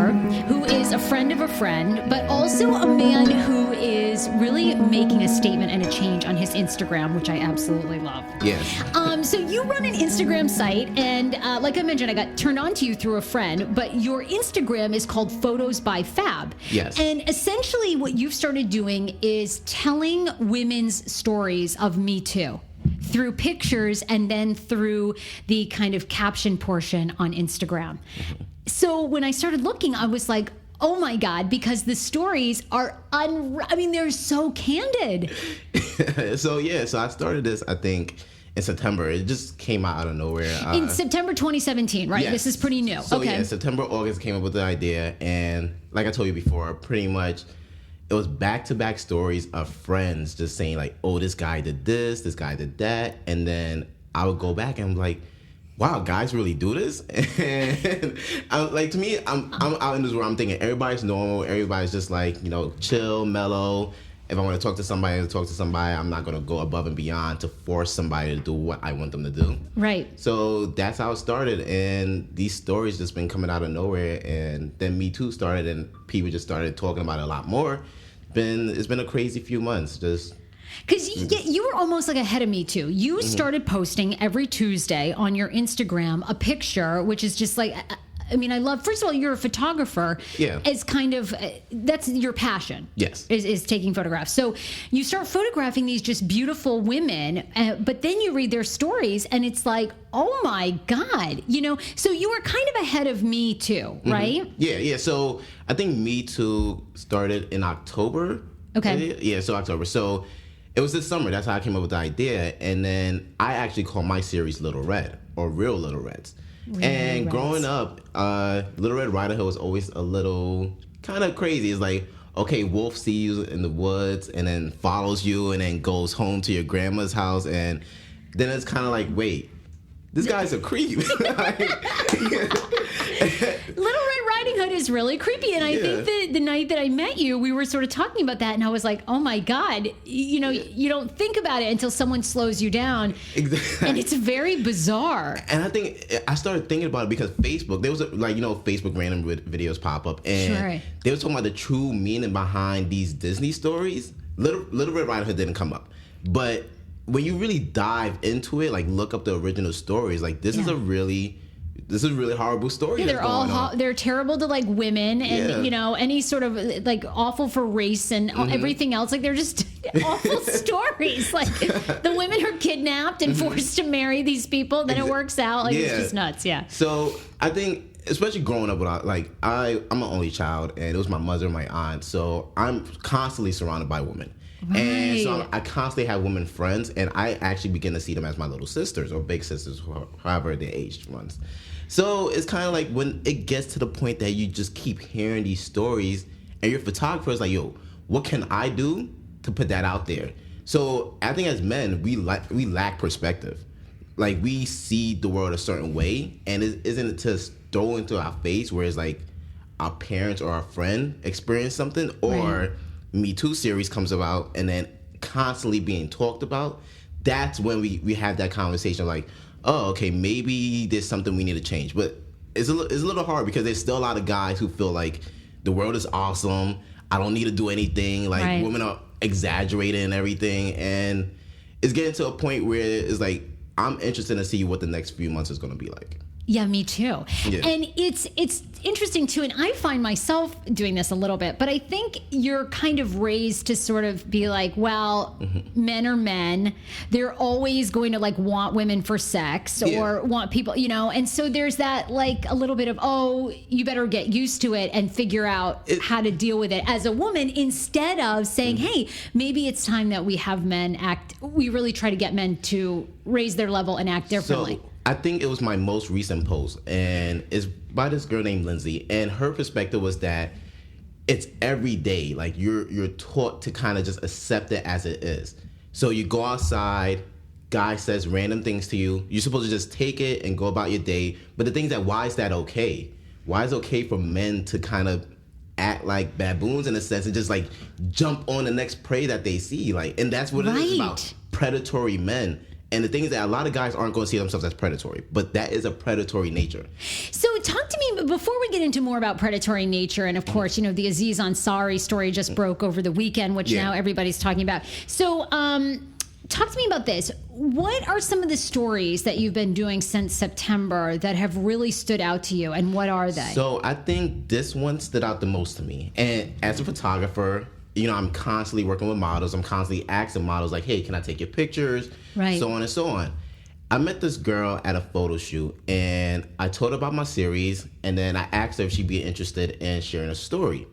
photographer who is a friend of a friend, but also a man who is really making a statement and a change on his Instagram, which I absolutely love. Yes. So you run an Instagram site, and like I mentioned, I got turned on to you through a friend, but your Instagram is called Photos by Fab. Yes. And essentially what you've started doing is telling women's stories of Me Too through pictures and then through the kind of caption portion on Instagram. Mm-hmm. So when I started looking, I was like, oh my God, because the stories are, they're so candid. So I started this, I think, in September. It just came out of nowhere. In September 2017, right? Yes. This is pretty new. So okay. September, August came up with the idea, and like I told you before, pretty much it was back-to-back stories of friends just saying like, oh, this guy did this guy did that, and then I would go back and I'm like, wow, guys really do this? And to me, I'm out in this world, I'm thinking everybody's normal, everybody's just like, chill, mellow. If I want to talk to somebody, I'm not going to go above and beyond to force somebody to do what I want them to do. Right. So that's how it started. And these stories just been coming out of nowhere. And then Me Too started and people just started talking about it a lot more. It's been a crazy few months. Just because you were almost like ahead of Me Too. You started posting every Tuesday on your Instagram a picture, which is just like... I love, first of all, you're a photographer. Yeah. It's kind of, that's your passion. Yes. Is taking photographs. So you start photographing these just beautiful women, but then you read their stories and it's like, oh my God, so you were kind of ahead of Me Too, right? Mm-hmm. Yeah. So I think Me Too started in October. Okay. Yeah, so October. So it was this summer. That's how I came up with the idea. And then I actually called my series Little Red, or Real Little Reds. And growing up, Little Red Riding Hood was always a little kind of crazy. It's like, okay, Wolf sees you in the woods and then follows you and then goes home to your grandma's house. And then it's kind of like, wait, this guy's a creep. Little Red Riding Hood is really creepy. And I think that the night that I met you, we were sort of talking about that. And I was like, oh my God, you don't think about it until someone slows you down. Exactly. And it's very bizarre. And I think I started thinking about it because Facebook, there was Facebook random videos pop up. And they were talking about the true meaning behind these Disney stories. Little Red Riding Hood didn't come up. But when you really dive into it, like look up the original stories, like this is a really horrible story. Yeah, they're terrible to like women and any sort of like awful for race and everything else. Like they're just awful stories. Like the women are kidnapped and forced to marry these people. Then it works out. Like it's just nuts. Yeah. So I think, especially growing up without, I'm an only child, and it was my mother and my aunt. So I'm constantly surrounded by women. Right. And so I constantly have women friends, and I actually begin to see them as my little sisters or big sisters, however their age runs. So it's kind of like when it gets to the point that you just keep hearing these stories, and your photographer is like, yo, what can I do to put that out there? So I think as men, we lack perspective. Like we see the world a certain way, and isn't it just thrown into our face where it's like our parents or our friend experience something, or Me Too series comes about and then constantly being talked about. That's when we have that conversation like, oh, okay, maybe there's something we need to change. But it's a little hard because there's still a lot of guys who feel like the world is awesome. I don't need to do anything. Like women are exaggerating and everything. And it's getting to a point where it's like, I'm interested to see what the next few months is going to be like. Yeah, me too. Yeah. And it's interesting too, and I find myself doing this a little bit, but I think you're kind of raised to sort of be like, well, men are men. They're always going to like want women for sex or want people, and so there's that like a little bit of, oh, you better get used to it and figure out how to deal with it as a woman, instead of saying, hey, maybe it's time that we have we really try to get men to raise their level and act differently. So, I think it was my most recent post, and it's by this girl named Lindsay, and her perspective was that it's every day. Like you're taught to kind of just accept it as it is. So you go outside, guy says random things to you, you're supposed to just take it and go about your day. But the thing is that, why is that okay? Why is it okay for men to kind of act like baboons in a sense and just like jump on the next prey that they see? Like, and that's what it is about, predatory men. And the thing is that a lot of guys aren't going to see themselves as predatory, but that is a predatory nature. So talk to me before we get into more about predatory nature, and of course, the Aziz Ansari story just broke over the weekend, which now everybody's talking about. So, talk to me about this. What are some of the stories that you've been doing since September that have really stood out to you, and what are they? So I think this one stood out the most to me. And as a photographer, I'm constantly working with models. I'm constantly asking models like, hey, can I take your pictures? Right. So on and so on. I met this girl at a photo shoot, and I told her about my series, and then I asked her if she'd be interested in sharing a story.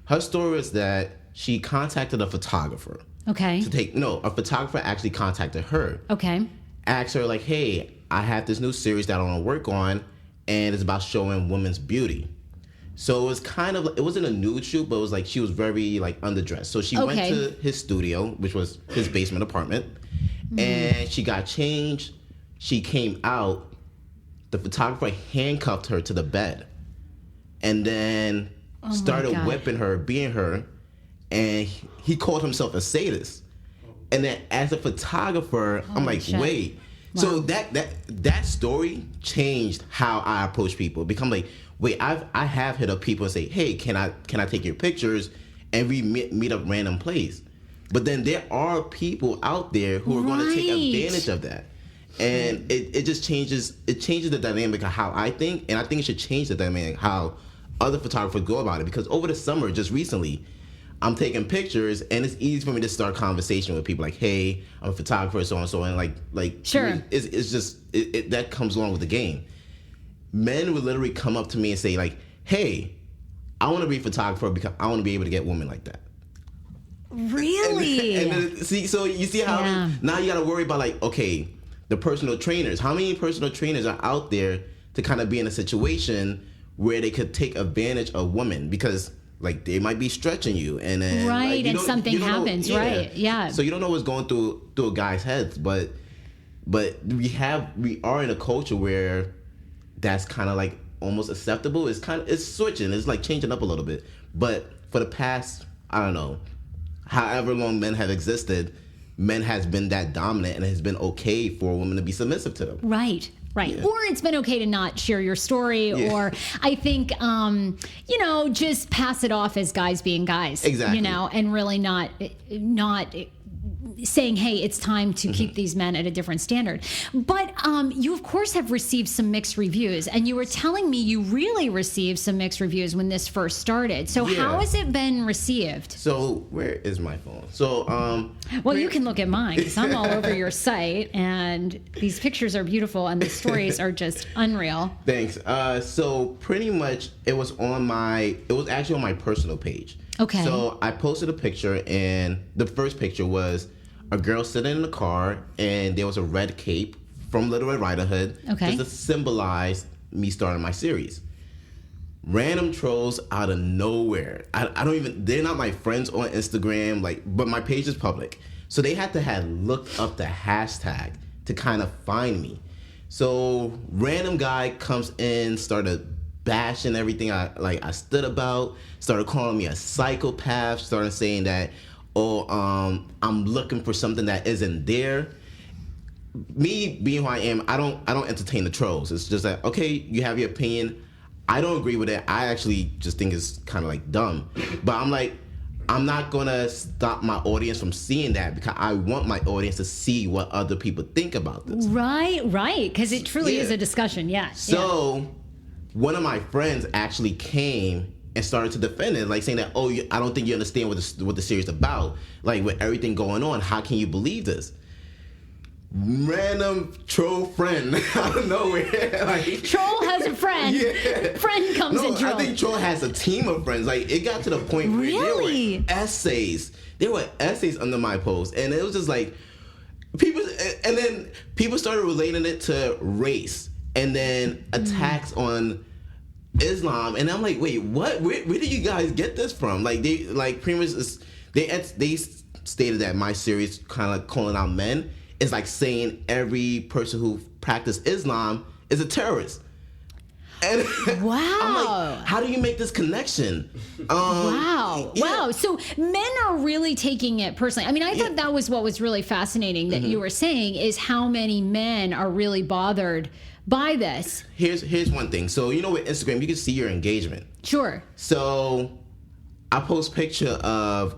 Her story was that she contacted a photographer. Okay. A photographer actually contacted her. Okay. Asked her like, hey, I have this new series that I want to work on, and it's about showing women's beauty. So it was it wasn't a nude shoot, but it was like she was very like underdressed. So she went to his studio, which was his basement apartment, and she got changed. She came out. The photographer handcuffed her to the bed, and then started whipping her, beating her, and he called himself a sadist. And then as a photographer, I'm like, wait. Wow. So that story changed how I approach people. Become like, wait, I have hit up people and say, hey, can I take your pictures, and we meet up random place. But then there are people out there who are going to take advantage of that. And it just changes the dynamic of how I think, and I think it should change the dynamic how other photographers go about it. Because over the summer, just recently, I'm taking pictures, and it's easy for me to start conversation with people like, hey, I'm a photographer, so on and so on. Like sure. It's just that comes along with the game. Men would literally come up to me and say like, hey, I want to be a photographer because I want to be able to get women like that. Really? And then, so you see how now you got to worry about like, okay, the personal trainers. How many personal trainers are out there to kind of be in a situation where they could take advantage of women because like they might be stretching you, and then and something happens, right? So you don't know what's going through a guy's heads, but we are in a culture where that's kind of like almost acceptable. It's switching. It's like changing up a little bit. But for the past, I don't know, however long men have existed, men has been that dominant, and it has been okay for women to be submissive to them. Right. Yeah. Or it's been okay to not share your story, or I think, just pass it off as guys being guys. Exactly. And really not saying, hey, it's time to keep these men at a different standard. But you, of course, have received some mixed reviews, and you were telling me you really received some mixed reviews when this first started. So how has it been received? So where is my phone? So well, you can look at mine because I'm all over your site, and these pictures are beautiful, and the stories are just unreal. Thanks. So pretty much it was actually on my personal page. Okay. So I posted a picture, and the first picture was a girl sitting in the car, and there was a red cape from Little Red Riding Hood, just to symbolize me starting my series. Random trolls out of nowhere. They're not my friends on Instagram, but my page is public. So they had to have looked up the hashtag to kind of find me. So random guy comes in, started bashing everything I stood about, started calling me a psychopath, started saying that, I'm looking for something that isn't there. Me being who I am, I don't entertain the trolls. It's just that, okay, you have your opinion. I don't agree with it. I actually just think it's kind of like dumb. But I'm like, I'm not gonna stop my audience from seeing that because I want my audience to see what other people think about this. Right, because it truly is a discussion. So one of my friends actually came and started to defend it, like saying that, I don't think you understand what the series is about. Like, with everything going on, how can you believe this? Random troll friend out of nowhere. Troll has a friend. Friend comes in troll. I think troll has a team of friends. Like, it got to the point where there were essays. There were essays under my post, and it was just like people started relating it to race, and then attacks on Islam, and I'm like, wait, what? Where did you guys get this from? Like, pretty much they stated that my series kind of calling out men is like saying every person who practiced Islam is a terrorist. And Wow. I'm like, how do you make this connection? Wow. Yeah. Wow. So men are really taking it personally. I mean, I thought that was what was really fascinating that you were saying is how many men are really bothered by this. Here's one thing. So, with Instagram, you can see your engagement. Sure. So, I post picture of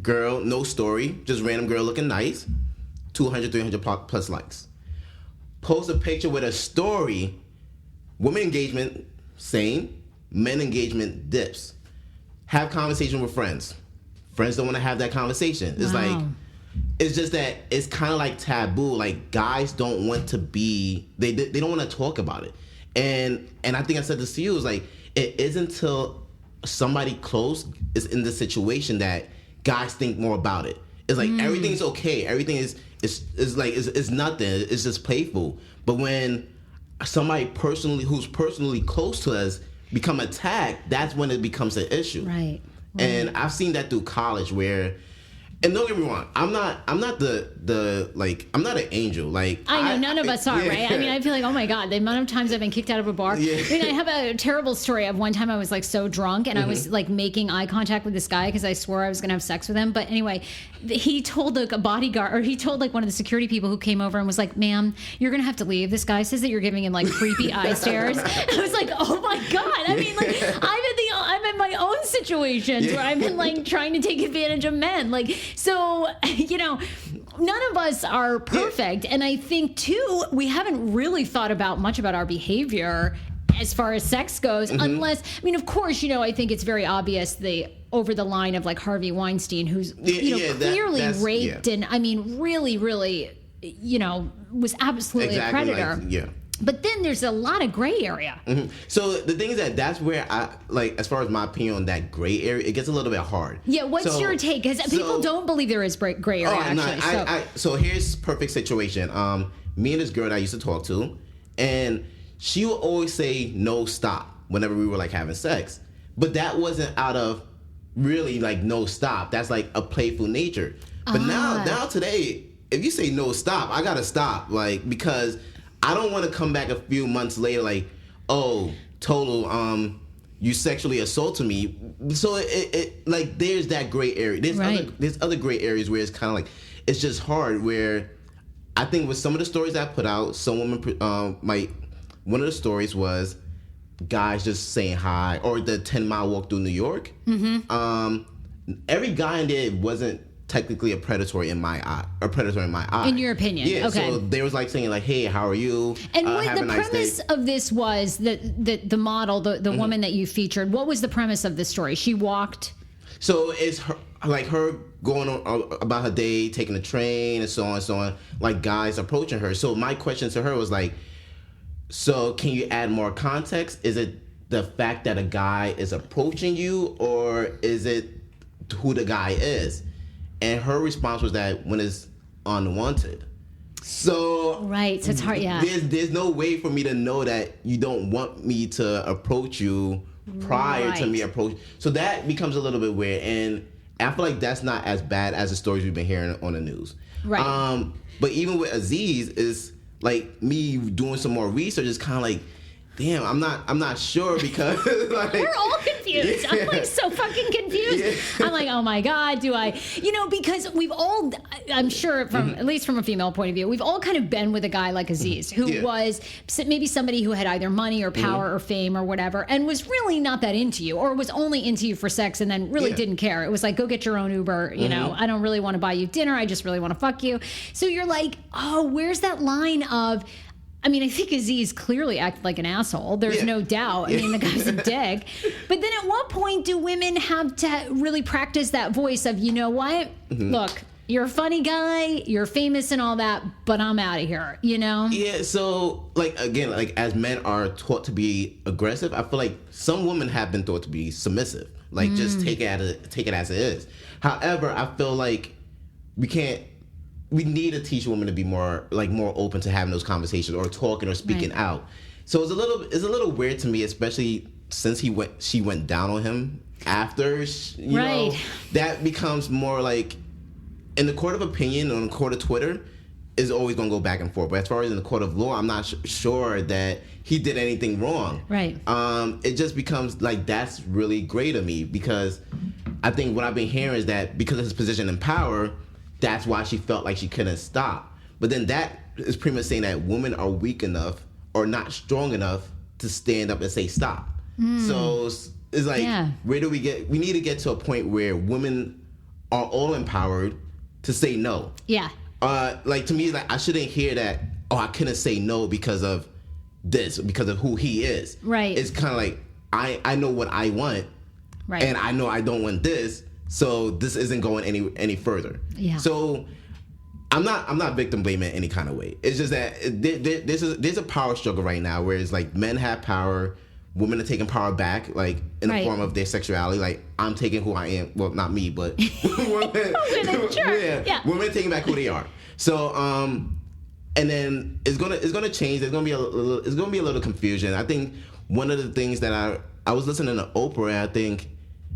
girl, no story, just random girl looking nice, 200, 300 plus likes. Post a picture with a story, women engagement, same, men engagement dips. Have conversation with friends. Friends don't want to have that conversation. It's Wow. it's just that it's kind of like taboo. Like guys don't want to be, they don't want to talk about it. And I think I said this to you, is like, it isn't until somebody close is in the situation that guys think more about it. It's like everything's okay. Everything is nothing. It's just playful. But when somebody who's personally close to us become attacked, that's when it becomes an issue. Right. And I've seen that through college where, and don't get me wrong, I'm not I'm not an angel. Like I know none of us are, right? I mean, I feel like, oh my God, the amount of times I've been kicked out of a bar. Yeah. I mean, I have a terrible story of one time I was like so drunk and I was like making eye contact with this guy because I swore I was going to have sex with him. But anyway, he told like a bodyguard, or he told like one of the security people who came over and was like, ma'am, you're going to have to leave. This guy says that you're giving him like creepy eye stares. I was like, oh my God. I mean, like I'm in my own situations where I've been like trying to take advantage of men. Like, so, none of us are perfect. And I think too, we haven't really thought about much about our behavior as far as sex goes, unless, I mean, of course, I think it's very obvious the over the line of like Harvey Weinstein, who's, clearly raped and I mean, really, really, was absolutely a predator. But then there's a lot of gray area. So the thing is that's where I, like, as far as my opinion on that gray area, it gets a little bit hard. Yeah, what's your take? Because people don't believe there is gray area, actually. So here's perfect situation. Me and this girl that I used to talk to, and she would always say, no, stop, whenever we were, like, having sex. But that wasn't out of really, like, no, stop. That's, like, a playful nature. But now today, if you say no, stop, I gotta stop, like, because I don't want to come back a few months later like, oh, total, you sexually assaulted me. So it like there's that gray area. There's other gray areas where it's kind of like it's just hard. Where I think with some of the stories I put out, some women one of the stories was guys just saying hi, or the 10-mile walk through New York. Every guy in there wasn't technically a predator in my eye. In your opinion, yeah. Okay. So they was like saying like, "Hey, how are you?" And what the premise of this was that the model, the woman that you featured, what was the premise of this story? She walked. So it's her going on about her day, taking the train, and so on, like guys approaching her. So my question to her was like, so can you add more context? Is it the fact that a guy is approaching you, or is it who the guy is? And her response was that when it's unwanted. So right, so it's hard. Yeah, there's no way for me to know that you don't want me to approach you prior to me approach. So that becomes a little bit weird, and I feel like that's not as bad as the stories we've been hearing on the news. Right. But even with Aziz, is like me doing some more research. It's kind of like, damn, I'm not sure because like, we're all confused. Yeah. I'm like so fucking confused. Yeah. I'm like, oh my God, do I? Because we've all, I'm sure from at least from a female point of view, we've all kind of been with a guy like Aziz, who was maybe somebody who had either money or power or fame or whatever, and was really not that into you, or was only into you for sex, and then really didn't care. It was like, go get your own Uber. I don't really want to buy you dinner. I just really want to fuck you. So you're like, oh, where's that line of? I mean, I think Aziz clearly acted like an asshole. There's no doubt. I mean, the guy's a dick. But then at what point do women have to really practice that voice of, you know what? Look, you're a funny guy, you're famous and all that, but I'm out of here, Yeah, so, like, again, like, as men are taught to be aggressive, I feel like some women have been taught to be submissive. Like, just take it as it is. However, I feel like we need to teach women to be more open to having those conversations or talking or speaking out. So it's a little weird to me, especially since she went down on him after, you know, that becomes more like in the court of opinion, on the court of Twitter, is always going to go back and forth. But as far as in the court of law, I'm not sure that he did anything wrong. Right. It just becomes like that's really great to me because I think what I've been hearing is that because of his position in power, that's why she felt like she couldn't stop. But then that is pretty much saying that women are weak enough or not strong enough to stand up and say stop. So it's like, where do we get? We need to get to a point where women are all empowered to say no. Yeah. Like to me, like I shouldn't hear that. Oh, I couldn't say no because of this, because of who he is. Right. It's kind of like I know what I want, right, and I know I don't want this, so this isn't going any further. Yeah. So I'm not victim blaming any kind of way. It's just that there's a power struggle right now where it's like men have power. Women are taking power back, like in the form of their sexuality. Like I'm taking who I am. Well, not me, but women. Yeah. Women are taking back who they are. So, and then it's gonna change. There's gonna be a little confusion. I think one of the things that I was listening to Oprah, and I think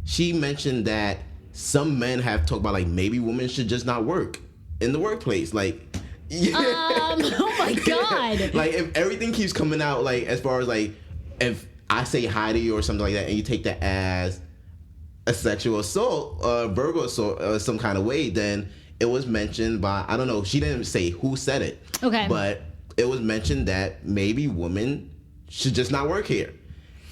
she mentioned that some men have talked about like maybe women should just not work in the workplace, like. Oh my God! Like if everything keeps coming out, like as far as like if I say hi to you or something like that, and you take that as a sexual assault, verbal assault, some kind of way, then it was mentioned by, I don't know, she didn't say who said it. Okay. But it was mentioned that maybe women should just not work here.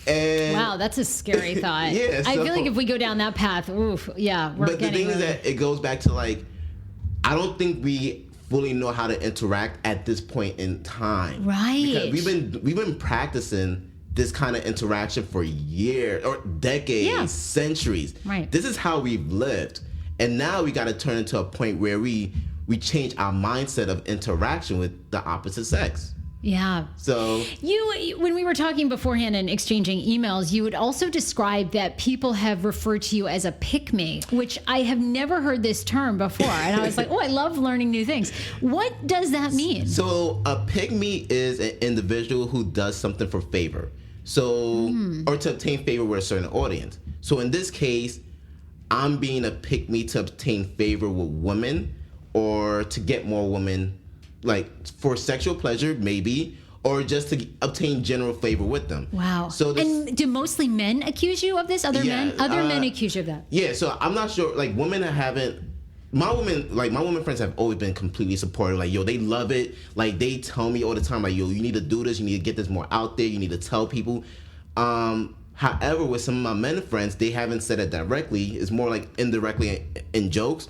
And wow, that's a scary thought. Yeah. I feel like if we go down that path, oof, yeah, we're but the getting thing is that it goes back to like, I don't think we fully know how to interact at this point in time. Right. Because we've been practicing this kind of interaction for years or decades, centuries. Right. This is how we've lived. And now we got to turn to a point where we change our mindset of interaction with the opposite sex. Yeah. So when we were talking beforehand and exchanging emails, you would also describe that people have referred to you as a pick-me, which I have never heard this term before. And I was like, oh, I love learning new things. What does that mean? So a pick-me is an individual who does something for favor. So, or to obtain favor with a certain audience. So in this case, I'm being a pick-me to obtain favor with women or to get more women, like for sexual pleasure, maybe, or just to obtain general favor with them. Wow. So and do mostly men accuse you of this? Other men accuse you of that? Yeah, so I'm not sure, like women haven't, my women friends have always been completely supportive. Like, yo, they love it. Like, they tell me all the time, like, yo, you need to do this. You need to get this more out there. You need to tell people. However, with some of my men friends, they haven't said it directly. It's more like indirectly in jokes.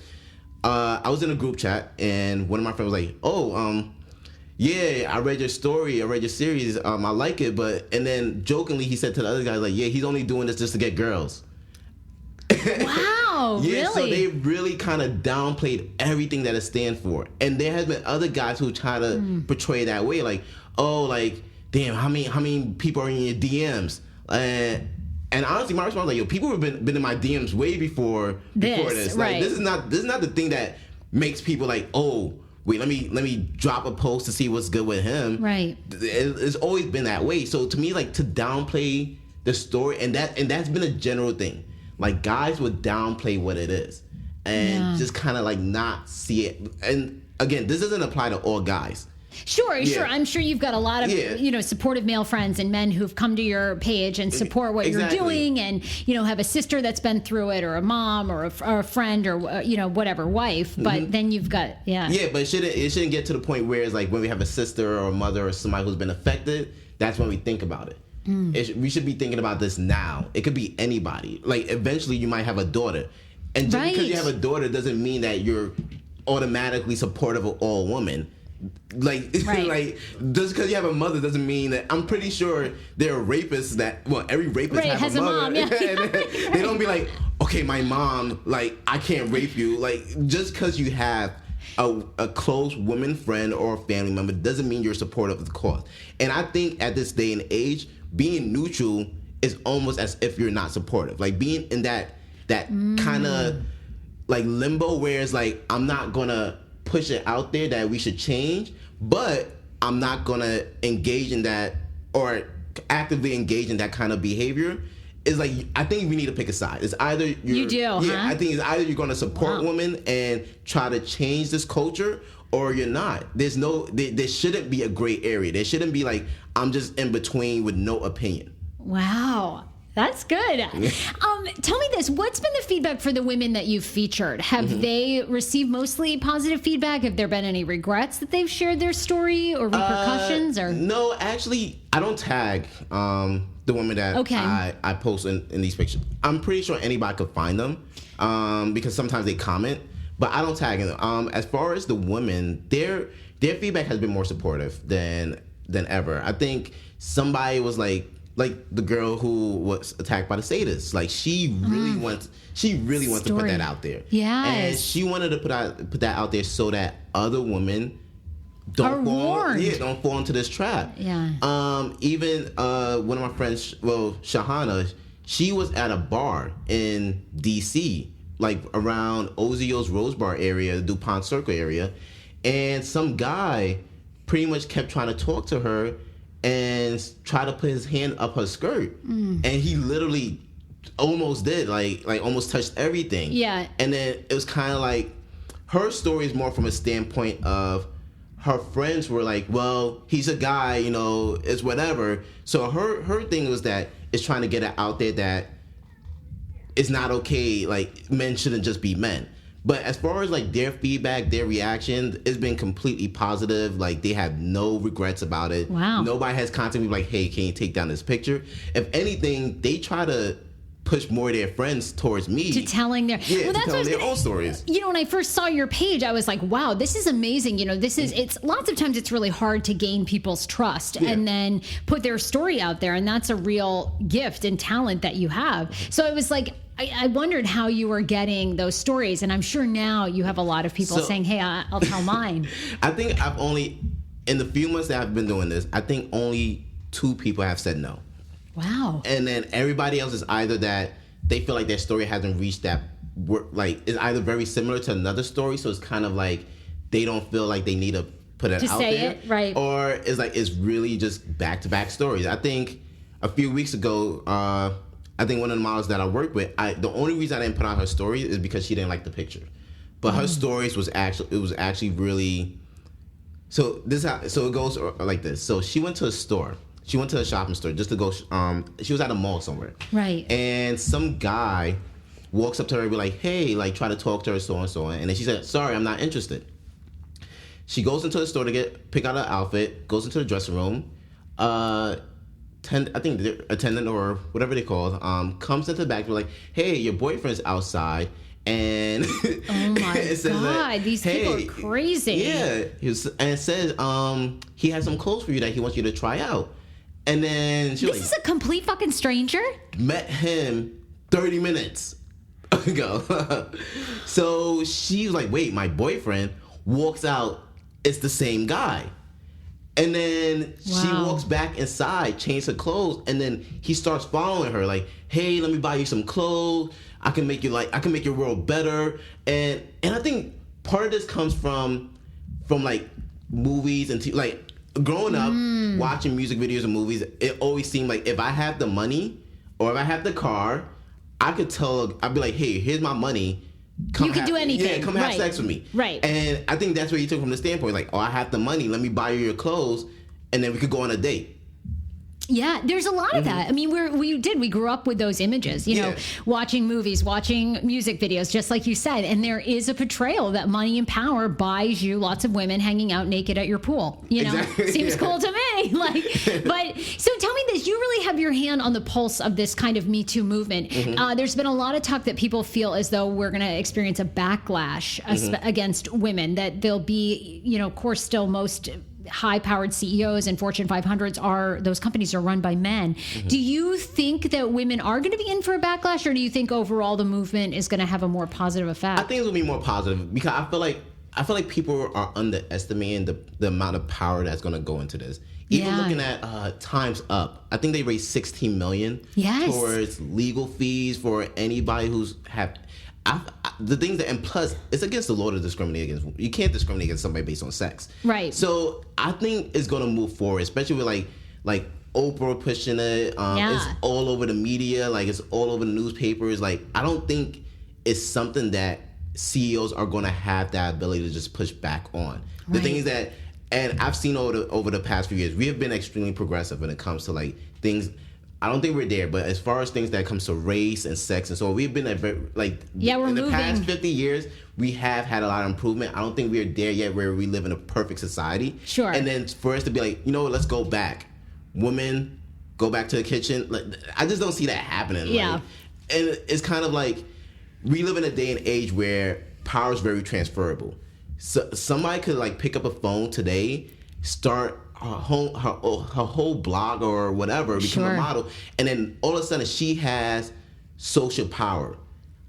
I was in a group chat, and one of my friends was like, oh, yeah, I read your story. I read your series. I like it. And then jokingly, he said to the other guys, like, yeah, he's only doing this just to get girls. Wow, yeah, really? So they really kind of downplayed everything that it stands for. And there has been other guys who try to portray that way, like, oh, like, damn, how many people are in your DMs? And honestly, my response was like, yo, people have been in my DMs way before this. Like, right. this is not the thing that makes people like, oh, wait, let me drop a post to see what's good with him. Right. It's always been that way. So to me, like, to downplay the story, and that's been a general thing. Like, guys would downplay what it is and just kind of like not see it. And again, this doesn't apply to all guys. Sure. I'm sure you've got a lot of, supportive male friends and men who've come to your page and support what you're doing, and, have a sister that's been through it, or a mom, or a friend, or, whatever, wife. But then you've got, Yeah, but it shouldn't get to the point where it's like when we have a sister or a mother or somebody who's been affected, that's when we think about it. We should be thinking about this now. It could be anybody. Like, eventually you might have a daughter. And just because you have a daughter doesn't mean that you're automatically supportive of all women. Like, like, just because you have a mother doesn't mean that. I'm pretty sure there are rapists that, every rapist has a mother. Mom, yeah. They don't be like, okay, my mom, like, I can't rape you. Like, just because you have a close woman friend or a family member doesn't mean you're supportive of the cause. And I think at this day and age, being neutral is almost as if you're not supportive. Like, being in that kind of like limbo where it's like, I'm not gonna push it out there that we should change, but I'm not gonna engage in that or actively engage in that kind of behavior. Is like, I think we need to pick a side. It's either you do, I think it's either you're gonna support women and try to change this culture, or you're not. There shouldn't be a gray area. There shouldn't be like, I'm just in between with no opinion. Wow. That's good. Tell me this. What's been the feedback for the women that you've featured? Have they received mostly positive feedback? Have there been any regrets that they've shared their story or repercussions? No, actually, I don't tag the women that I post in these pictures. I'm pretty sure anybody could find them because sometimes they comment, but I don't tag them. As far as the women, their feedback has been more supportive than ever. I think somebody was like the girl who was attacked by the sadists. Like she really wants to put that out there. Yes. And she wanted to put that out there so that other women don't fall into this trap. Yeah. Even one of my friends, Shahana, she was at a bar in DC, like around Ozio's Rose Bar area, DuPont Circle area, and some guy pretty much kept trying to talk to her and try to put his hand up her skirt, and he literally almost did, like almost touched everything. Yeah. And then it was kind of like her story is more from a standpoint of her friends were like, well, he's a guy, it's whatever. So her thing was that it's trying to get it out there that it's not okay, like men shouldn't just be men. But as far as like their feedback, their reaction, it's been completely positive. Like they have no regrets about it. Wow. Nobody has contacted me like, hey, can you take down this picture? If anything, they try to push more of their friends towards me. To telling their own stories. When I first saw your page, I was like, wow, this is amazing. It's lots of times it's really hard to gain people's trust and then put their story out there. And that's a real gift and talent that you have. So it was like, I wondered how you were getting those stories, and I'm sure now you have a lot of people saying, hey, I'll tell mine. I think in the few months that I've been doing this, I think only 2 people have said no. Wow. And then everybody else is either that they feel like their story hasn't reached that, like, it's either very similar to another story, so it's kind of like they don't feel like they need to put it out there. It, right. Or it's really just back-to-back stories. I think a few weeks ago, I think one of the models that I worked with, the only reason I didn't put out her story is because she didn't like the picture. But her stories was actually really. So it goes like this. So she went to a store. She went to a shopping store just to go. She was at a mall somewhere. Right. And some guy walks up to her and be like, "Hey," like try to talk to her, so and so on. And then she said, "Sorry, I'm not interested." She goes into the store to pick out an outfit. Goes into the dressing room. I think the attendant or whatever they call comes into the back and be like, hey, your boyfriend's outside. And oh my God, these people are crazy. Yeah. And it says he has some clothes for you that he wants you to try out. And then she was This is a complete fucking stranger? Met him 30 minutes ago. So she was like, wait, my boyfriend walks out. It's the same guy. And then she walks back inside, changes her clothes, and then he starts following her like, hey, let me buy you some clothes. I can make your world better. And I think part of this comes from like movies and like growing up, watching music videos and movies, it always seemed like if I have the money or if I have the car, I'd be like, hey, here's my money. You can do anything. Yeah, come have sex with me. Right. And I think that's what you took from the standpoint, like, oh, I have the money, let me buy you your clothes, and then we could go on a date. Yeah, there's a lot of that. I mean, we grew up with those images, watching movies, watching music videos, just like you said. And there is a portrayal that money and power buys you lots of women hanging out naked at your pool. Exactly. Seems cool to me. But so tell me this: you really have your hand on the pulse of this kind of Me Too movement. There's been a lot of talk that people feel as though we're going to experience a backlash against women. That there'll be, of course, still most high-powered CEOs and Fortune 500s those companies are run by men. Do you think that women are going to be in for a backlash, or do you think overall the movement is going to have a more positive effect? I think it's going to be more positive because I feel like people are underestimating the amount of power that's going to go into this. Even looking at Time's Up, I think they raised $16 million towards legal fees for anybody who's the things that, and plus, it's against the law to discriminate against. You can't discriminate against somebody based on sex. Right. So I think it's going to move forward, especially with like Oprah pushing it. It's all over the media. Like, it's all over the newspapers. Like, I don't think it's something that CEOs are going to have that ability to just push back on. The Right. thing is that, and I've seen over the past few years, we have been extremely progressive when it comes to like things. I don't think we're there, but as far as things that comes to race and sex and so on, we've been at like we're in the moving. past 50 years, we have had a lot of improvement. I don't think we're there yet where we live in a perfect society. Sure. And then for us to be like, you know what, let's go back. Women, go back to the kitchen. Like, I just don't see that happening. Yeah. Like, and it's kind of like we live in a day and age where power is very transferable. So somebody could like pick up a phone today, start her whole blog or whatever, become Sure. a model, and then all of a sudden she has social power.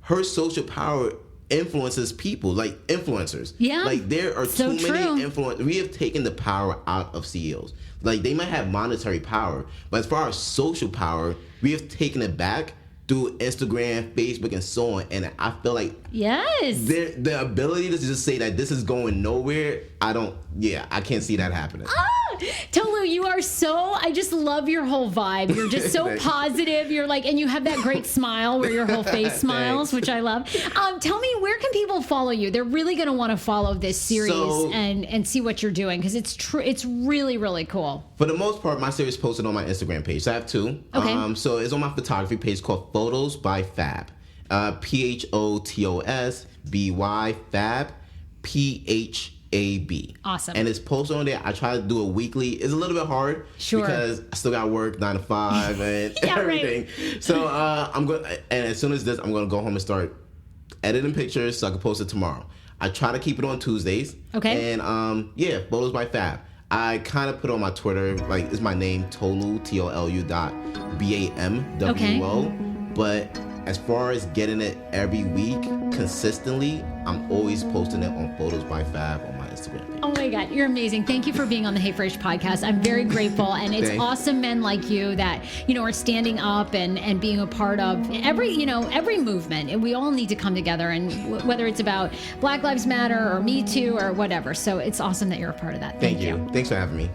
Her social power influences people, like influencers. Yeah. Like there are So too true. many influencers. We have taken the power out of CEOs. Like they might have monetary power, but as far as social power, we have taken it back through Instagram, Facebook, and so on. And I feel like Yes. the ability to just say that this is going nowhere, I can't see that happening. Tolu, you are I just love your whole vibe. You're just so Thanks. positive. You're like, and you have that great smile where your whole face smiles, Thanks. which I love. Tell me, where can people follow you? They're really going to want to follow this series So- and see what you're doing because it's really, really cool. For the most part, my series posted on my Instagram page. So I have two. Okay. So it's on my photography page called Photos by Fab. PHOTOSBY Fab PHAB. Awesome. And it's posted on there. I try to do it weekly. It's a little bit hard Sure. because I still got to work 9 to 5 and Yeah, right. everything. So I'm going, and as soon as this, I'm going to go home and start editing pictures so I can post it tomorrow. I try to keep it on Tuesdays. Okay. And Photos by Fab. I kind of put on my Twitter, like, it's my name, Tolu, TOLU.BAMWO. But as far as getting it every week consistently, I'm always posting it on Photos by Fab on my Instagram page. Oh my God, you're amazing. Thank you for being on the Hey Fresh podcast. I'm very grateful. And it's Thanks. awesome men like you that, are standing up and being a part of every movement. And we all need to come together, and whether it's about Black Lives Matter or Me Too or whatever. So it's awesome that you're a part of that. Thank you. Thanks for having me.